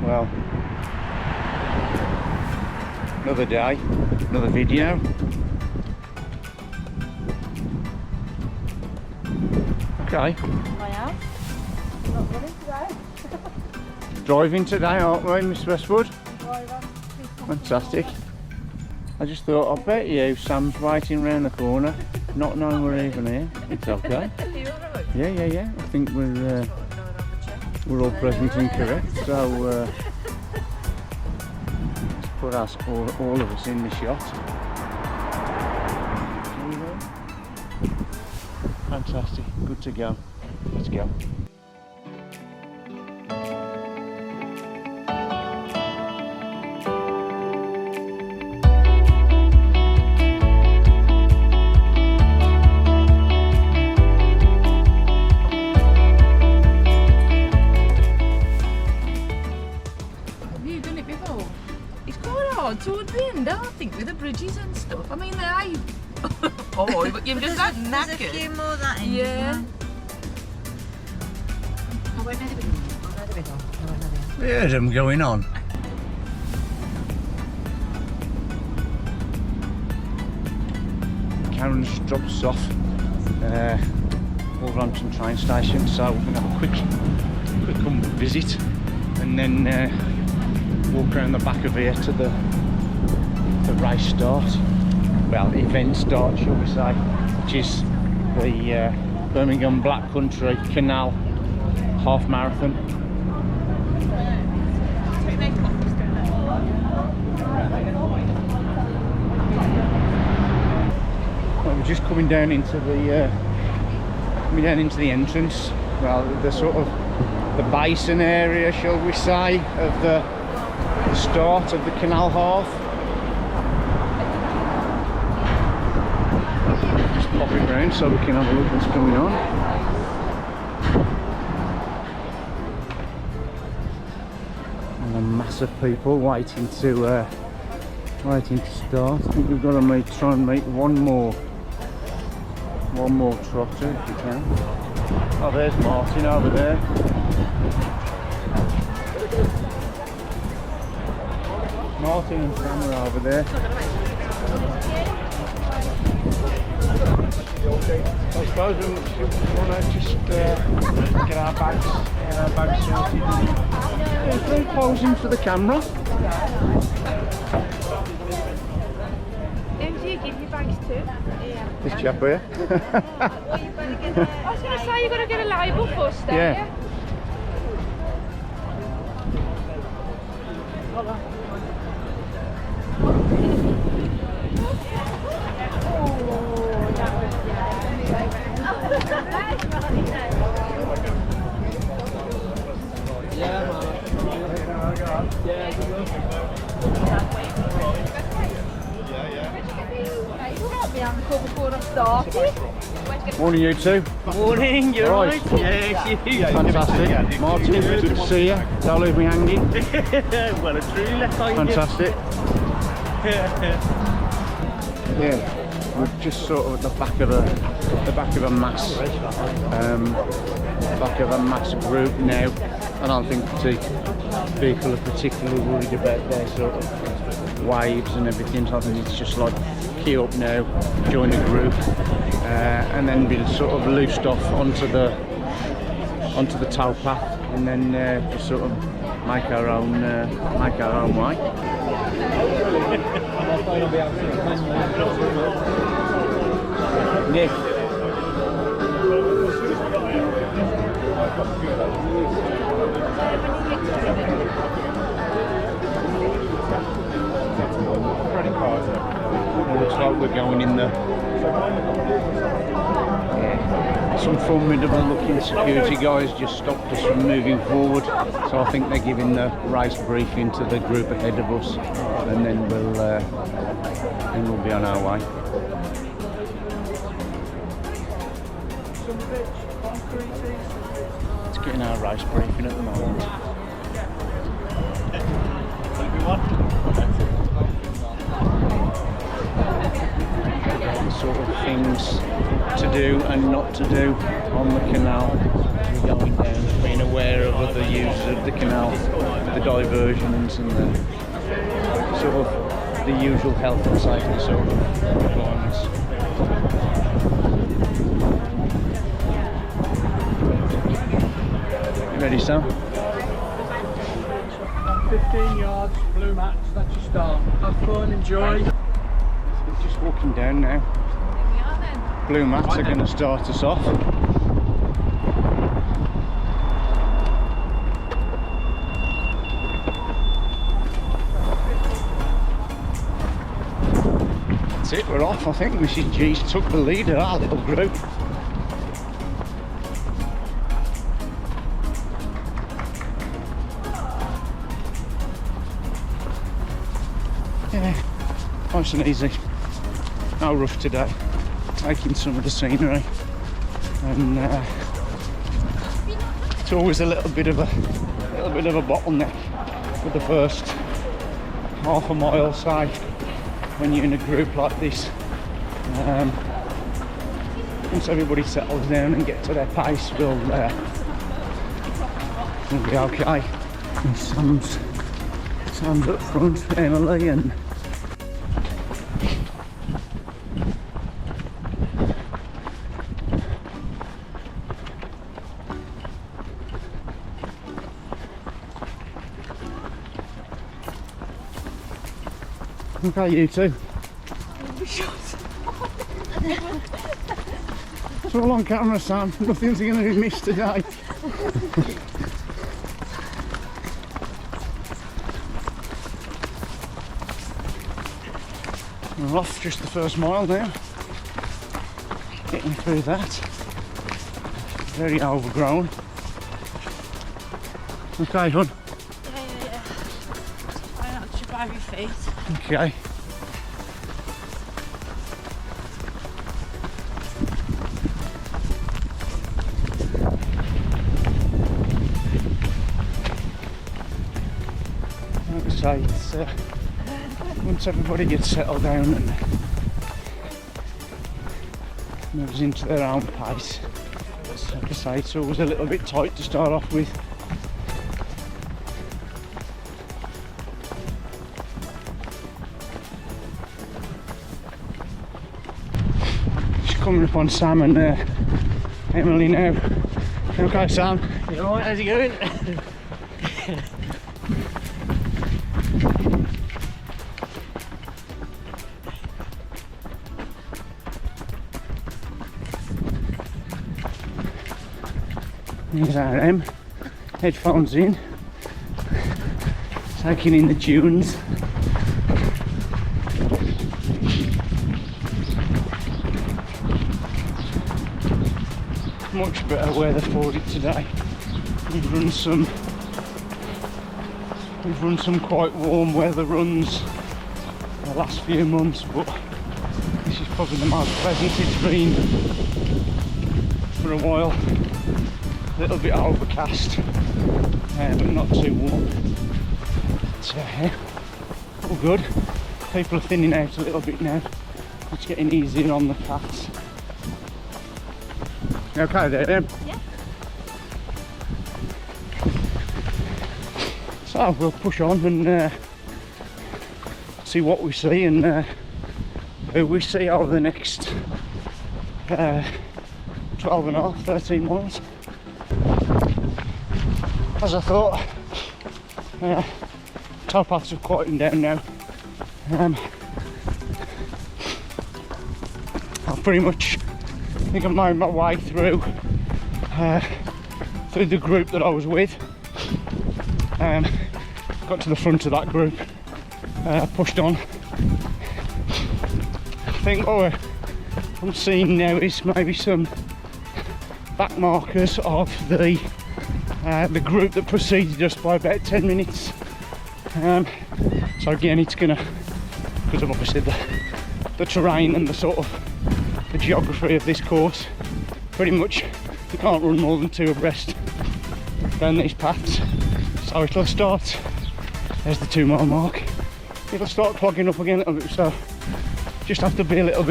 Well, another day, another video. Okay. I am. Not running today. Driving today, aren't we, Miss Westwood? Driver. Fantastic. I just thought, I bet you Sam's waiting round the corner, not knowing we're even here. It's okay. Are you alright? Yeah. I think we're all present and correct. So let's put us all of us in the shot. Fantastic. Good to go. Let's go. Towards the end, I think, with the bridges and stuff. I mean, they oh, but you've just got knackered. There's a few more that end. Yeah. There's them going on. Karen just dropped us off Wolverhampton train station, so we're going to have a quick visit and then walk around the back of here to the race start, well, event start shall we say, which is the Birmingham Black Country Canal half marathon. Well, we're just coming down into the entrance, well, the sort of the basin area shall we say of the start of the canal half. Just pop it round so we can have a look what's going on. And a mass of people waiting to start. I think we've got to try and make one more trotter if you can. Oh, there's Martin over there. Martin and Sam are over there. I suppose we want to just get our bags sorted. There's no posing for the camera. Who do you give your bags to? This chap here. I was going to say, you've got to get a label first, don't Yeah. you? Morning, you two. Morning, you're right. Yes, you. Fantastic. Martin, good to see you. Don't leave me hanging. Well, it's really left on you. Fantastic. Yeah, we're just sort of at the back of a mass group now. I don't think the people are particularly worried about their sort of waves and everything. So I think it's just like queue up now, join the group, and then be sort of loosed off onto the towpath, and then just sort of make our own way. Nick. It looks like we're going in the some formidable looking security guys just stopped us from moving forward, so I think they're giving the race briefing to the group ahead of us, and then we'll be on our way. It's getting our race briefing at the moment. The sort of things to do and not to do on the canal. going down. being aware of other users of the canal, the diversions and the sort of the usual health and safety sort of requirements. You ready, Sam? 15 yards, blue mats, that's your start. Have fun, enjoy. We're just walking down now. Here we are then. Blue mats are going to start us off. That's it, we're off. I think Mrs. G's took the lead of our little group. Yeah, nice and easy. No rough today. Taking some of the scenery, and it's always a little bit of a bottleneck for the first half a mile, say, when you're in a group like this. Once everybody settles down and get to their pace, we'll be okay. And Sam's up front, Emily, and okay, you two. It's all on camera, Sam. Nothing's going to be missed today. We're off just the first mile now. Getting through that. Very overgrown. Okay, hon. Yeah. Try not to trip over your feet. Okay. Like I say, it's once everybody gets settled down and moves into their own pace, like I say, it's always a little bit tight to start off with. Coming up on Sam and Emily now. Okay, Sam. You alright? How's it going? Here's our M. Headphones in. Taking in the tunes. Much better weather for it today. We've run some quite warm weather runs the last few months, but this is probably the most pleasant it's been for a while. A little bit overcast, but not too warm. So yeah, all good. People are thinning out a little bit now. It's getting easier on the paths. Okay there, Em? Yeah. So we'll push on and see what we see and who we see over the next 12 and a half, 13 miles. As I thought, towpaths have quietened down now. I've pretty much, I think I've made my way through the group that I was with. Got to the front of that group, pushed on. I think what I'm seeing now is maybe some back markers of the group that preceded us by about 10 minutes. So again, it's gonna, because of obviously the terrain and the sort of the geography of this course, pretty much you can't run more than 2 abreast down these paths. So it'll start, there's the 2 mile mark, it'll start clogging up again a little bit, so just have to be a little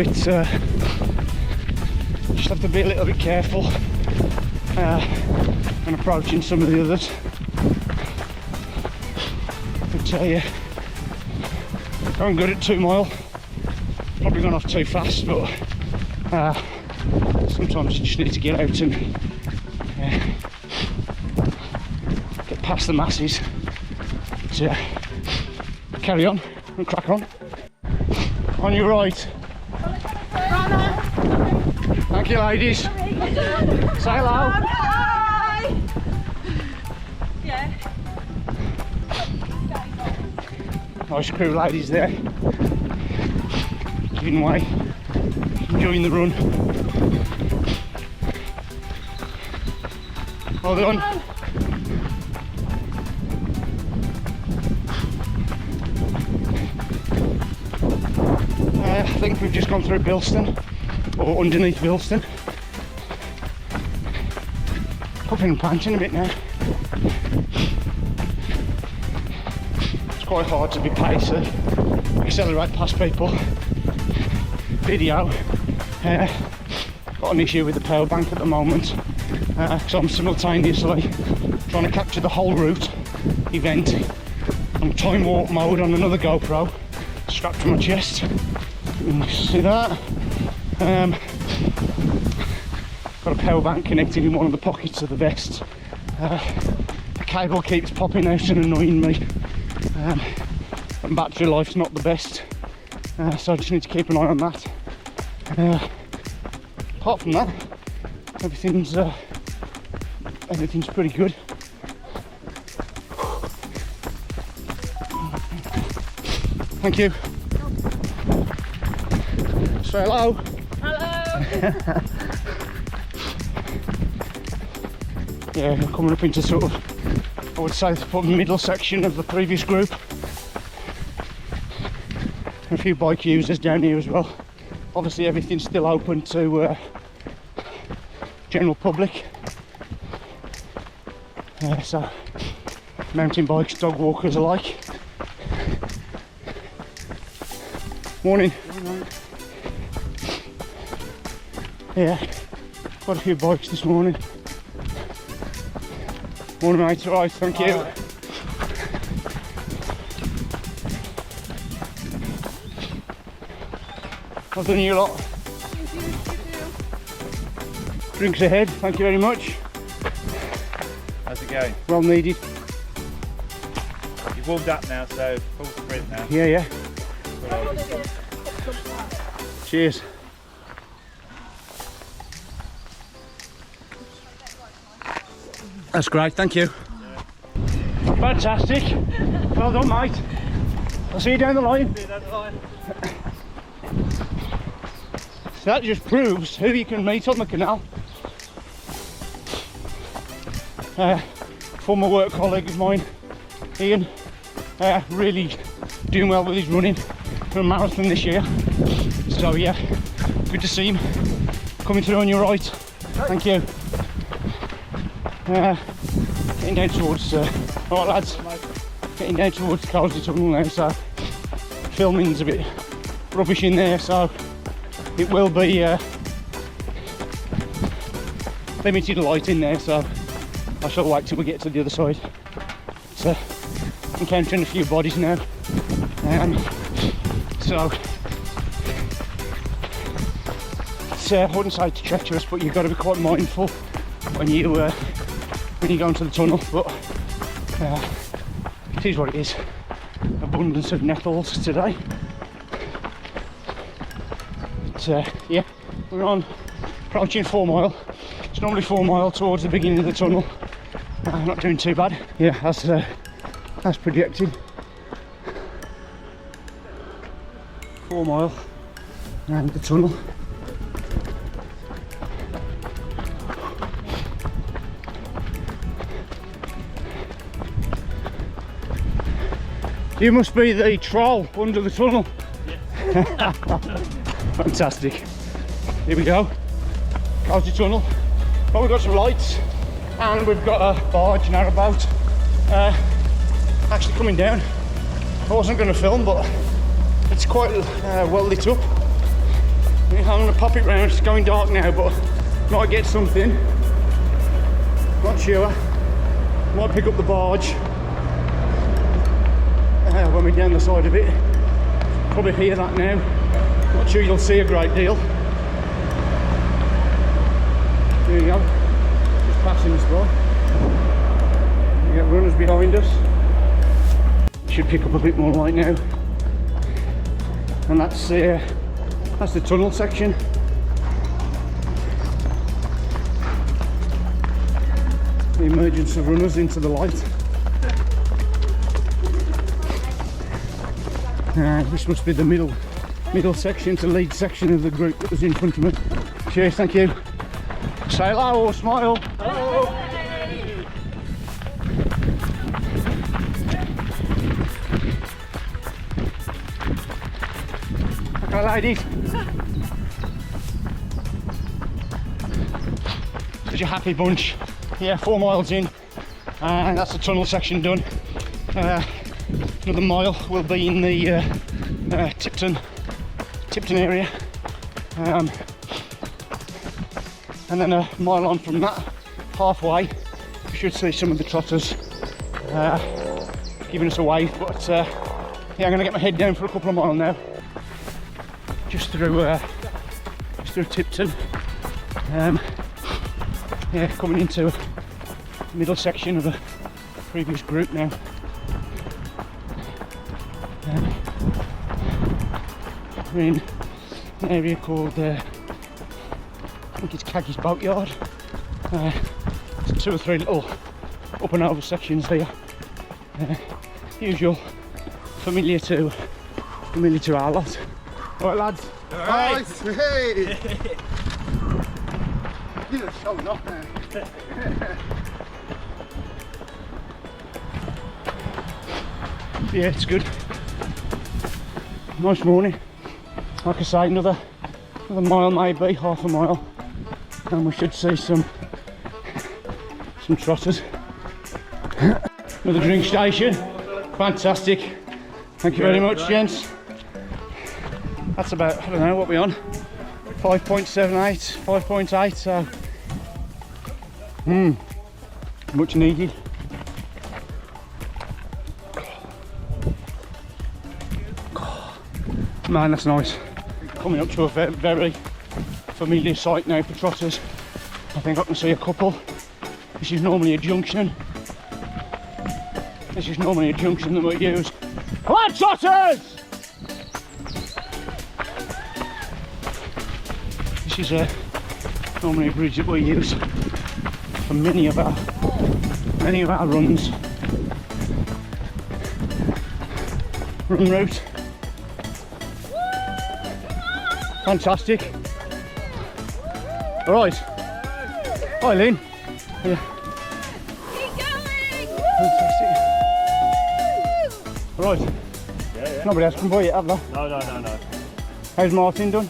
bit careful and approaching some of the others. But yeah, going good at 2 mile. Probably gone off too fast, but sometimes you just need to get out and get past the masses. But, carry on and crack on. On your right. Thank you, ladies. Say hello. Hi! Yeah. Nice crew, ladies there. Giving way, enjoying the run. Well done. I think we've just gone through Bilston, or underneath Bilston. Puffing and panting a bit now. It's quite hard to be pacey, accelerate past people. Video, got an issue with the power bank at the moment, so I'm simultaneously trying to capture the whole route event on time warp mode on another GoPro strapped to my chest. See that? Got a power bank connected in one of the pockets of the vest. The cable keeps popping out and annoying me, and battery life's not the best, so I just need to keep an eye on that. Apart from that, everything's pretty good. Thank you. Say hello. Hello. Yeah, we're coming up into sort of, I would say, the middle section of the previous group. A few bike users down here as well. Obviously everything's still open to general public. So mountain bikes, dog walkers alike. Morning. Yeah, quite a few bikes this morning. Morning mate, alright, thank you. Right. Well done you lot. Drinks ahead, thank you very much. How's it going? Well needed. You've warmed up now, so full sprint now. Yeah, yeah. Cheers. That's great, thank you. Yeah. Fantastic. Well done, mate. I'll see you down the line. See you down the line. So that just proves who you can meet on the canal. Former work colleague of mine, Ian, really doing well with his running for a marathon this year. So yeah, good to see him coming through on your right. Thank you. Getting down towards, alright lads, getting down towards Cosy Tunnel now, so filming's a bit rubbish in there, so it will be limited light in there, so I shall wait till we get to the other side. So encountering a few bodies now, so it's, I wouldn't say it's treacherous, but you've got to be quite mindful when you go into the tunnel, but it is what it is. Abundance of nettles today. But yeah, we're on approaching 4 mile. It's normally 4 mile towards the beginning of the tunnel. Not doing too bad. Yeah, that's projected. 4 mile and the tunnel. You must be the troll under the tunnel. Yeah. Fantastic. Here we go. Cosy Tunnel. Well, we've got some lights and we've got a barge, narrowboat, actually coming down. I wasn't going to film, but it's quite well lit up. I'm going to pop it round. It's going dark now, but might get something. Not sure. Might pick up the barge when we're down the side of it. Probably hear that now. Not sure you'll see a great deal. There you go. Just passing us by. We got runners behind us. Should pick up a bit more light now. And that's the tunnel section. The emergence of runners into the light. This must be the middle section, the lead section of the group that was in front of me. Cheers, thank you. Say hello or smile. Hello. Okay, ladies. Such a happy bunch. Yeah, 4 miles in, and that's the tunnel section done. Another mile will be in the Tipton area, and then a mile on from that, halfway, we should see some of the Trotters giving us a wave. But yeah, I'm going to get my head down for a couple of miles now, just through Tipton. Yeah, coming into the middle section of the previous group now. We're in an area called, I think it's Caggy's Boatyard. There's 2 or 3 little up and over sections here. Usual, familiar to our lot. Alright lads. Alright. Hey! You're showing off now. Yeah, it's good. Nice morning. Like I say, another mile, maybe half a mile, and we should see some Trotters. Another drink station. Fantastic. Thank you very much, gents. That's about, I don't know what we're on. 5.78, 5.8, so much needed. Man, that's nice. Coming up to a very familiar site now for Trotters. I think I can see a couple. This is normally a junction. This is normally a junction that we use. Come on, Trotters! This is normally a bridge that we use for many of our runs. Run route. Fantastic. All right. Hi, Lynn. Yeah. Keep going! Fantastic. All right. Yeah. Nobody else can buy it, have they? No. How's Martin done?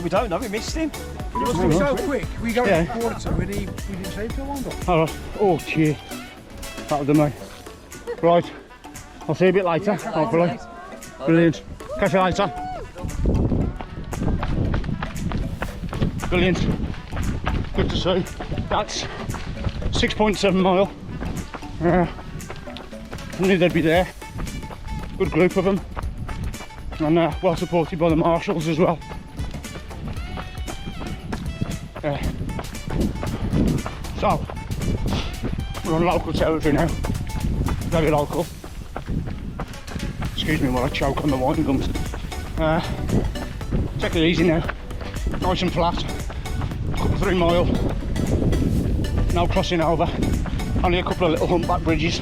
We don't know, we missed him. It must be so quick. We got Yeah. it at 1:45 and we didn't see him till longer. All right. Oh, cheers. That'll do me. Right. I'll see you a bit later, hopefully. Brilliant. Catch you later. Brilliant. Good to see. That's 6.7 mile. I knew they'd be there. Good group of them. And well supported by the marshals as well. So, we're on local territory now. Very local. Excuse me while I choke on the wine gums. Take it easy now. Nice and flat. Couple 3 mile. No crossing over. Only a couple of little humpback bridges.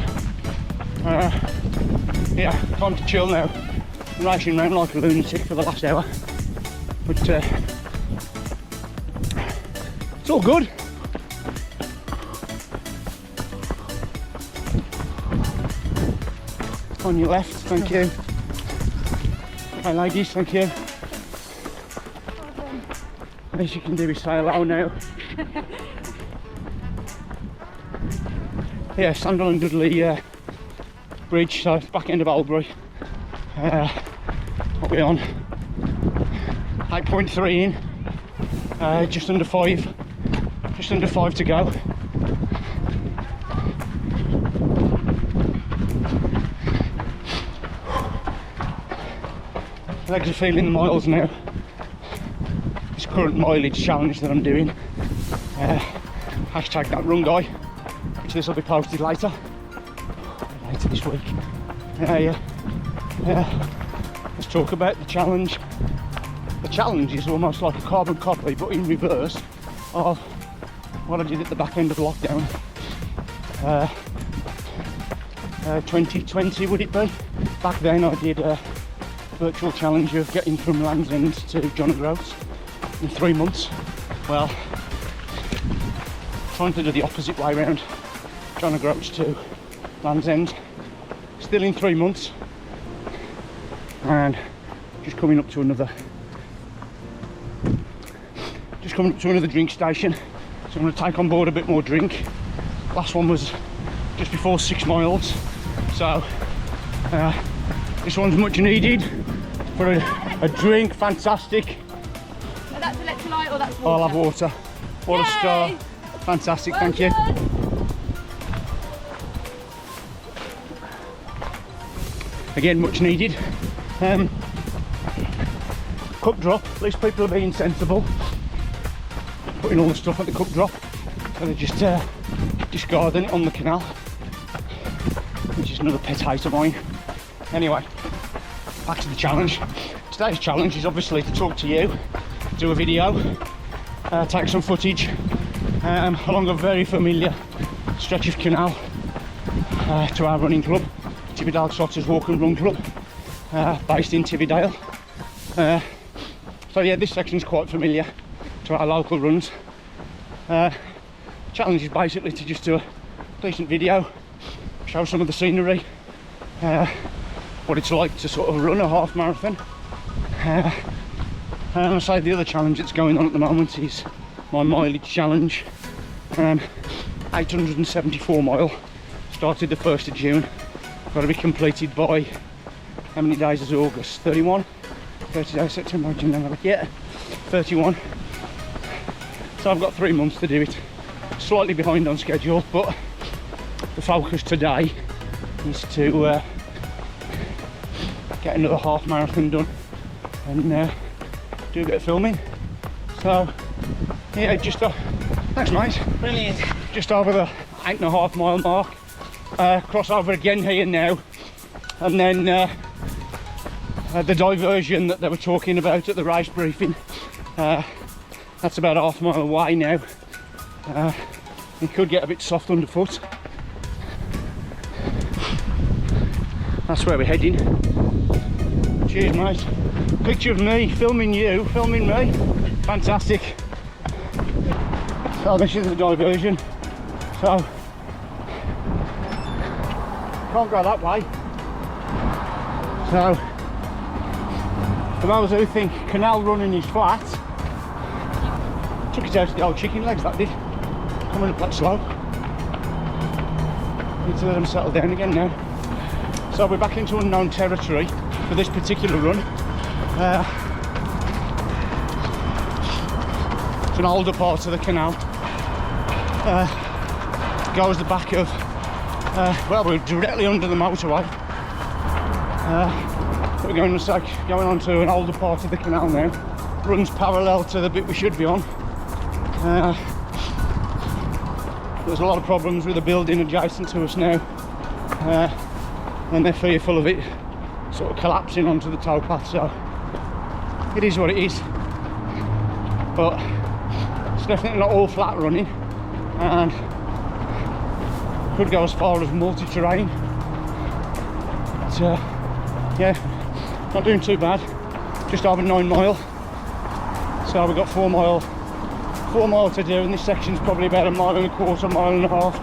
Yeah, time to chill now. I'm racing around like a lunatic for the last hour. But it's all good. On your left, thank you. Hi ladies, thank you. Least you can do is say hello now. Yeah, Sandal and Dudley Bridge, so back end of Albury. What we on? 8.3 in. Just under 5 to go. legs are feeling the miles now. This current mileage challenge that I'm doing. Hashtag that run guy, which this will be posted later this week. Let's talk about the challenge. The challenge is almost like a carbon copy, but in reverse of what I did at the back end of lockdown. 2020 would it be? Back then I did a virtual challenge of getting from Land's End to John O'Groats in 3 months. Well, trying to do the opposite way around, John O'Groats to Land's End, still in 3 months, and just coming up to another drink station, so I'm going to take on board a bit more drink. Last one was just before 6 miles, so this one's much needed for a drink. Fantastic. Oh, that's electrolyte or that's water? I'll have water. What a star. Fantastic, well thank you. Again, much needed. Cup drop, at least people are being sensible. Putting all the stuff at the cup drop. So they're just discarding it on the canal. Which is another pet hate of mine. Anyway, back to the challenge. Today's challenge is obviously to talk to you, do a video, take some footage along a very familiar stretch of canal to our running club, Tividale Trotters Walk and Run Club, based in Tividale. So yeah, this section's quite familiar to our local runs. Challenge is basically to just do a decent video, show some of the scenery, what it's like to sort of run a half marathon. And I say the other challenge that's going on at the moment is my mileage challenge. 874 mile, started the 1st of June, got to be completed by, how many days is August? 31? 30 days, September, October, yeah, 31. So I've got 3 months to do it. Slightly behind on schedule, but the focus today is to get another half marathon done and do a bit of filming. So yeah, just thanks mate, brilliant. Just over the 8.5 mile mark, cross over again here now, and then the diversion that they were talking about at the race briefing, that's about half a mile away now. It could get a bit soft underfoot. That's where we're heading. Cheers mate. Picture of me filming you, filming me. Fantastic. So this is the diversion. So can't go that way. So for those who think canal running is flat, took it out to the old chicken legs, that did. Coming up that slope. Need to let them settle down again now. So we're back into unknown territory for this particular run. It's an older part of the canal. Goes the back of, well, we're directly under the motorway. We're going on to an older part of the canal now. Runs parallel to the bit we should be on. There's a lot of problems with the building adjacent to us now, and they're fearful of it sort of collapsing onto the towpath, so it is what it is. But it's definitely not all flat running, and could go as far as multi-terrain. But yeah, not doing too bad. Just over 9 mile, so we've got 4 mile to do, and this section's probably about 1.25 miles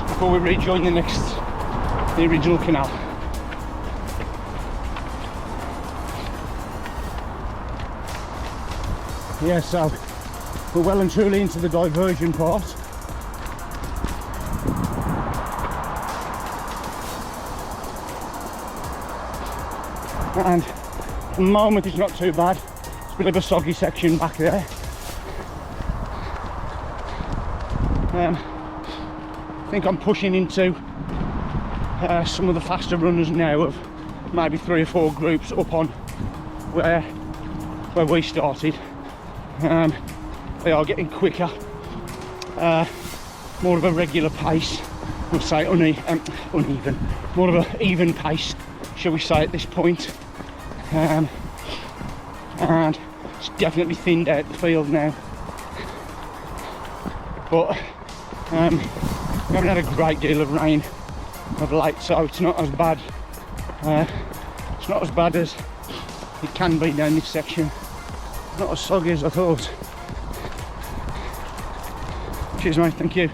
before we rejoin the original canal. Yeah, so we're well and truly into the diversion part. And at the moment it's not too bad. It's a bit of a soggy section back there. I think I'm pushing into some of the faster runners now, of maybe 3 or 4 groups up on where we started. They are getting quicker, more of a regular pace, we'll say uneven, more of an even pace, shall we say, at this point. And it's definitely thinned out the field now. But we haven't had a great deal of rain of late, so it's not as bad. It's not as bad as it can be down this section. It's not as soggy as I thought. Cheers mate, thank you.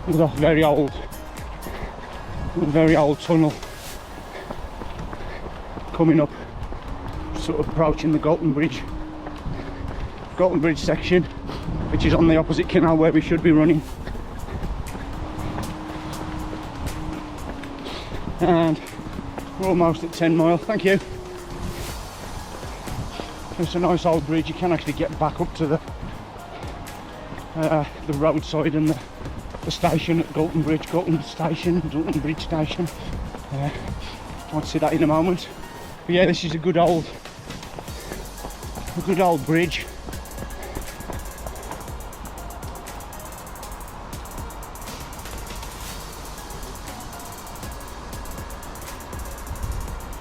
There's a very old tunnel coming up, sort of approaching the Golden Bridge section, which is on the opposite canal where we should be running. And we're almost at 10 mile, thank you. It's a nice old bridge, you can actually get back up to the roadside and the station at Golden Bridge Station. I'll see that in a moment. But yeah, this is a good old bridge.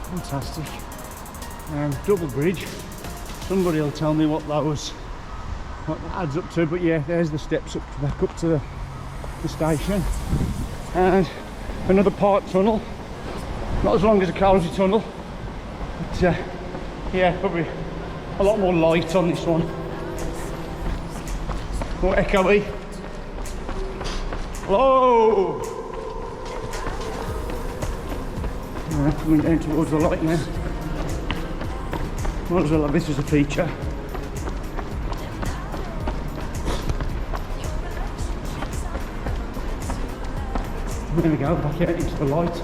Fantastic. Double bridge. Somebody will tell me what that adds up to, but yeah, there's the steps back up to the station. And another park tunnel, not as long as a Cowley tunnel, but yeah, probably a lot more light on this one, more echoey. Hello! Coming down towards the light now. Might as well have this as a feature. There we go, back out into the light.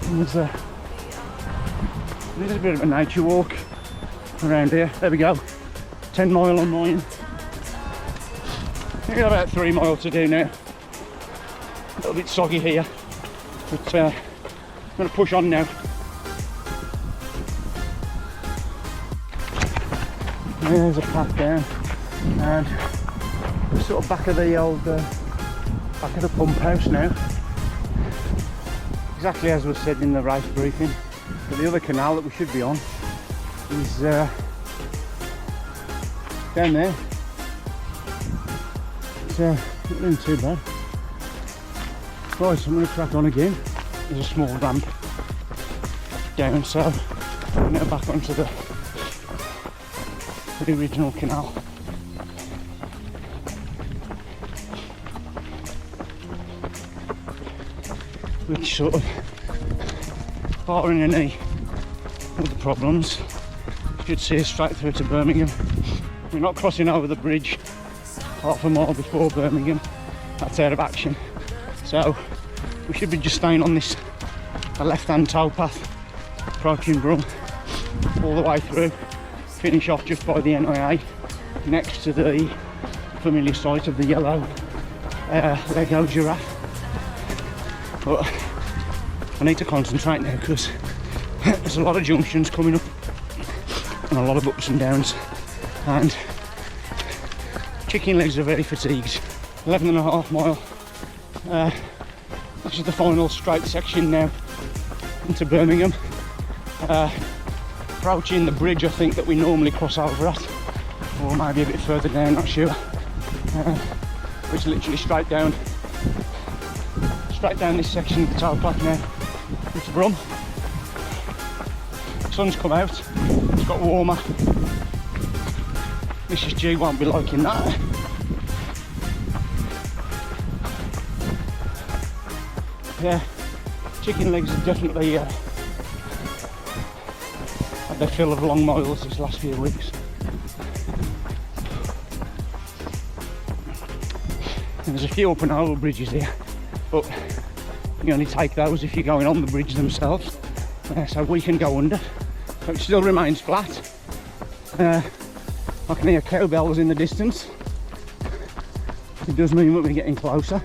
And there's a little bit of a nature walk around here. There we go, 10 mile on mine. We've got about 3 miles to do now. A little bit soggy here, but I'm going to push on now. There's a path down, and we're sort of back of the old back of the pump house now. Exactly as was said in the race briefing, but the other canal that we should be on is down there. So not doing too bad. Right, so I'm going to crack on again. There's a small ramp down, so I'm now back onto the original canal. Which sort of, barring any other problems, should see us straight through to Birmingham. We're not crossing over the bridge half a mile before Birmingham. That's out of action. So we should be just staying on this left-hand towpath, approaching Brum, all the way through, finish off just by the NIA, next to the familiar sight of the yellow Lego giraffe. But I need to concentrate now because there's a lot of junctions coming up and a lot of ups and downs, and chicken legs are very fatigued. 11.5 mile. This is the final straight section now into Birmingham. Approaching the bridge I think that we normally cross over at, or maybe a bit further down, not sure. It's literally straight down this section of the towpath now into Brum. Sun's come out, it's got warmer. Mrs G won't be liking that. Yeah, chicken legs are definitely had their fill of long miles these last few weeks. And there's a few up and over bridges here, but you only take those if you're going on the bridge themselves. So we can go under, so it still remains flat. I can hear cowbells in the distance. It does mean that we're getting closer.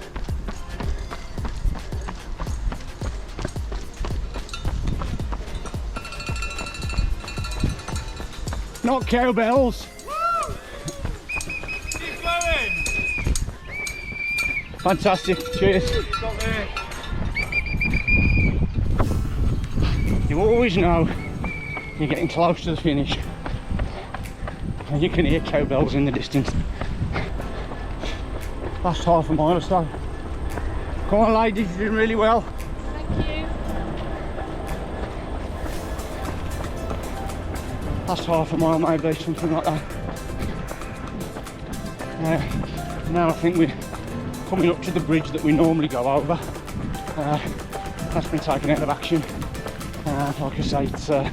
Not cowbells. Keep going. Fantastic. Cheers. Stop there. You always know you're getting close to the finish. And you can hear cowbells in the distance. Last half a mile or so. Come on ladies, you're doing really well. Thank you. Last half a mile maybe, something like that. Now I think we're coming up to the bridge that we normally go over. That's been taken out of action. Like I say, it's a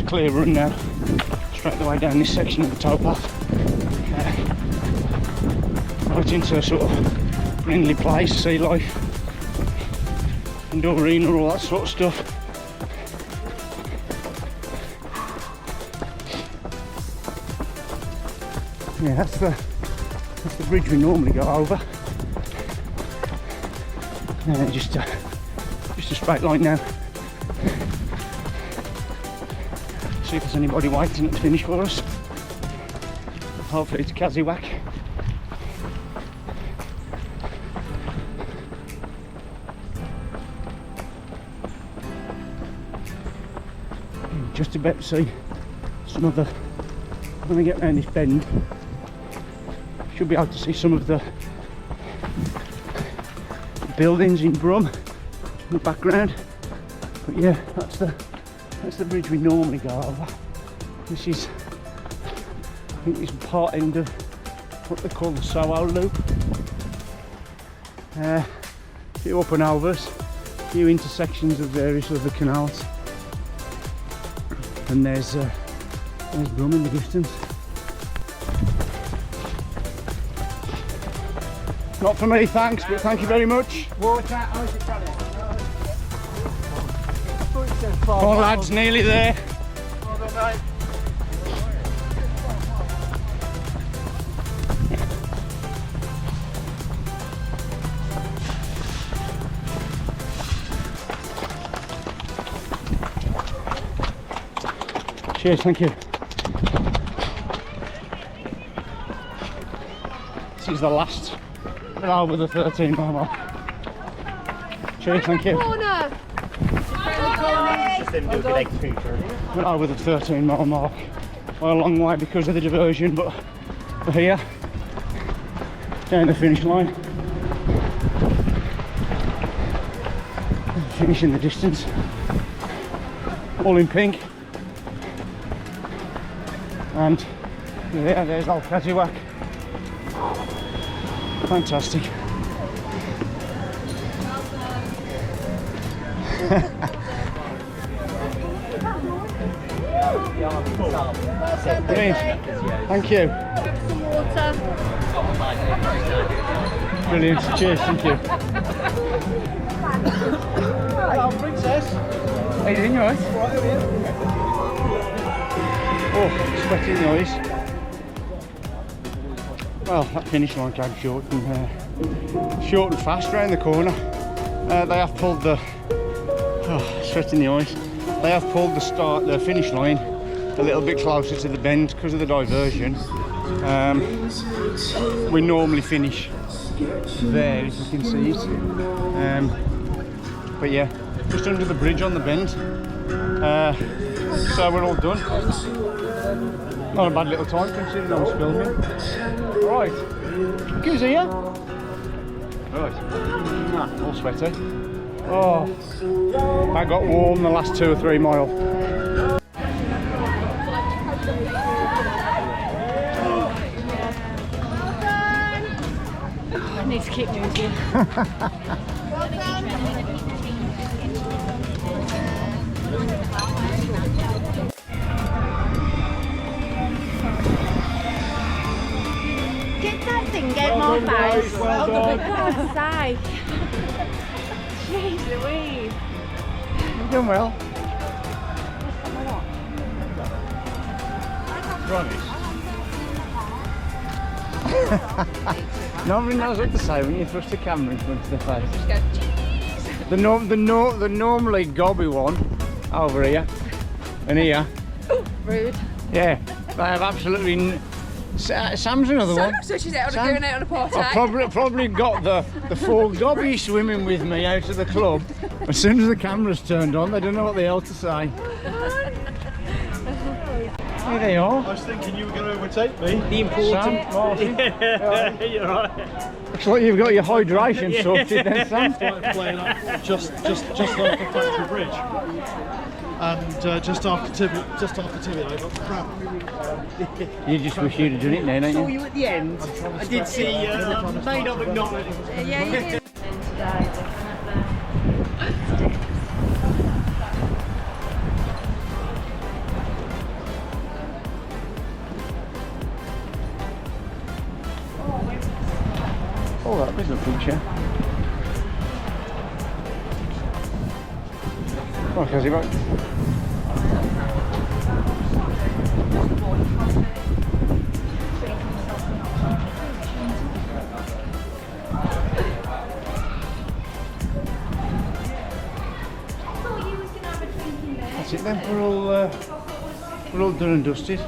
clear run now, straight the way down this section of the towpath. Right into a sort of friendly place, sea life, indoor arena, all that sort of stuff. Yeah, that's the bridge we normally go over. Just a straight line now. See if there's anybody waiting at the finish for us. Hopefully it's Kaziwak. Just about to see some of the, when we get around this bend, should be able to see some of the buildings in Brum in the background. But yeah, that's the bridge we normally go over. This is, I think this is part end of what they call the Soho Loop. A few up and overs, a few intersections of various other canals. And there's Brum in the distance. Not for me, thanks, but thank you very much. Water, how's it running? Come on lads, nearly there. Well done, mate. Cheers, thank you. This is the last over the 13 mile mark. Cheers, thank you. We're over the 13 mile mark by a long way because of the diversion, but we're here, down the finish line. Finish in the distance, all in pink. And yeah, there's old Kaziwak. Fantastic. Brilliant. Thank you. Some water. Brilliant. Cheers, thank you. Hello, princess. How you doing, you alright? Oh, sweaty noise. Well, that finish line came short and fast round the corner. They have pulled the sweating the eyes. They have pulled the finish line a little bit closer to the bend because of the diversion. We normally finish there, if you can see it. But yeah, just under the bridge on the bend. So we're all done. Not a bad little time considering I was filming. Right, who's here? Right, all sweaty. Oh, I got warm the last 2 or 3 miles. I need to keep moving. Get that thing, get more fast. Well done. God's sake. Jeez Louise. You're doing well. promise. Nobody knows what to say when you thrust a camera in front of the face. Just go, jeez. The normally gobby one over here and here. Rude. Yeah, they have absolutely. Sam's another one. So she's out Sam? going out on a party. I've probably got the full gobby swimming with me out of the club. As soon as the camera's turned on, they don't know what the hell to say. Here they are. I was thinking you were going to overtake me. The important Martin. Yeah, you're right. Looks like you've got your hydration sorted then, Sam. Started playing up just off the Factory Bridge. And just after Tividale, I got crap. You just wish you'd have done it now, don't Saw you? you at the end. I did see made up acknowledge. Yeah, you did. Oh, that is a picture. Oh, how's he back? That's it then. We're all done and dusted.